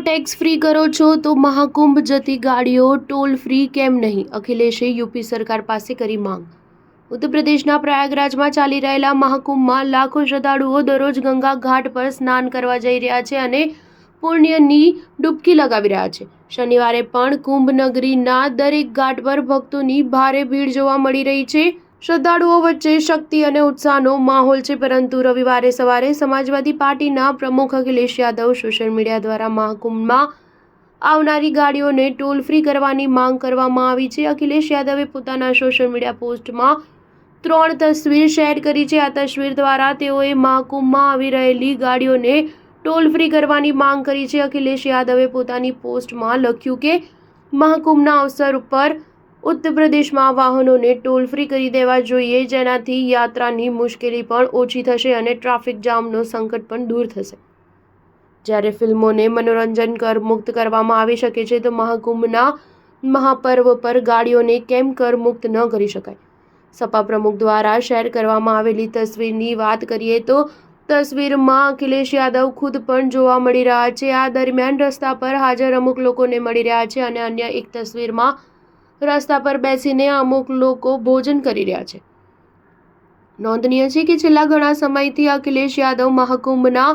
Tax free કરો છો તો મહાકુંભ જતી ગાડીઓ ટોલ ફ્રી કેમ નહીં? અખિલેશે યુપી સરકાર પાસે કરી માંગ. ઉત્તર પ્રદેશના પ્રયાગરાજમાં ચાલી રહેલા મહાકુંભમાં લાખો શ્રદ્ધાળુઓ દરરોજ ગંગા ઘાટ પર સ્નાન કરવા જઈ રહ્યા છે અને પુણ્યની ડૂબકી લગાવી રહ્યા છે. શનિવારે પણ કુંભ નગરીના દરેક ઘાટ પર ભક્તોની ભારે ભીડ જોવા મળી રહી છે. શ્રદ્ધાળુઓ વચ્ચે શક્તિ અને ઉત્સાહનો માહોલ છે, પરંતુ રવિવારે સવારે સમાજવાદી પાર્ટીના પ્રમુખ અખિલેશ યાદવ સોશિયલ મીડિયા દ્વારા મહાકુંભમાં આવનારી ગાડીઓને ટોલ ફ્રી કરવાની માંગ કરવામાં આવી છે. અખિલેશ યાદવે પોતાના સોશિયલ મીડિયા પોસ્ટમાં 3 તસવીર શેર કરી છે. આ તસવીર દ્વારા તેઓએ મહાકુંભમાં આવી રહેલી ગાડીઓને ટોલ ફ્રી કરવાની માંગ કરી છે. અખિલેશ યાદવે પોતાની પોસ્ટમાં લખ્યું કે મહાકુંભના અવસર ઉપર ઉત્તર પ્રદેશમાં વાહનોને ટોલ ફ્રી કરી દેવા જોઈએ, જેનાથી યાત્રાની મુશ્કેલી પણ ઓછી થશે અને ટ્રાફિક જામનો સંકટ પણ દૂર થશે. જ્યારે ફિલ્મોને મનોરંજન કર મુક્ત કરવામાં આવી શકે છે, તો મહાકુંભના મહાપર્વ પર ગાડીઓને કેમ કર મુક્ત ન કરી શકાય? સપા પ્રમુખ દ્વારા શેર કરવામાં આવેલી તસવીરની વાત કરીએ તો તસવીરમાં અખિલેશ યાદવ ખુદ પણ જોવા મળી રહ્યા છે. આ દરમિયાન રસ્તા પર હાજર અમુક લોકોને મળી રહ્યા છે અને અન્ય એક તસવીરમાં રસ્તા પર બેસીને અમુક લોકો ભોજન કરી રહ્યા છે. નોંધનીય છે કે છેલ્લા ઘણા સમયથી અખિલેશ યાદવ મહાકુંભના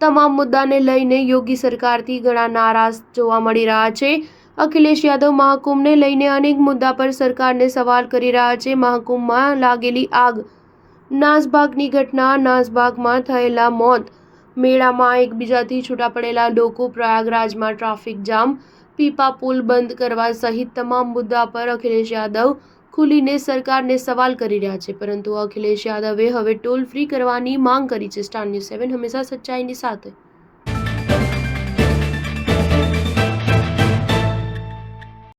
તમામ મુદ્દાને લઈને યોગી સરકારથી ઘણા નારાજ જોવા મળી રહ્યા છે. અખિલેશ યાદવ મહાકુંભને લઈને અનેક મુદ્દા પર સરકારને સવાલ કરી રહ્યા છે. મહાકુંભમાં લાગેલી આગ, નાસભાગની ઘટના, નાસભાગમાં થયેલા મોત, મેળામાં એકબીજાથી છૂટા પડેલા લોકો, પ્રયાગરાજમાં ટ્રાફિક જામ, પીપા પુલ બંધ કરવા સહિત તમામ મુદ્દા પર અખિલેશ યાદવ ખુલીને સરકારને સવાલ કરી રહ્યા છે. પરંતુ અખિલેશ યાદવે હવે ટોલ ફ્રી કરવાની માંગ કરી છે. સ્ટાર ન્યૂઝ 7 હંમેશા સચ્ચાઈની સાથે.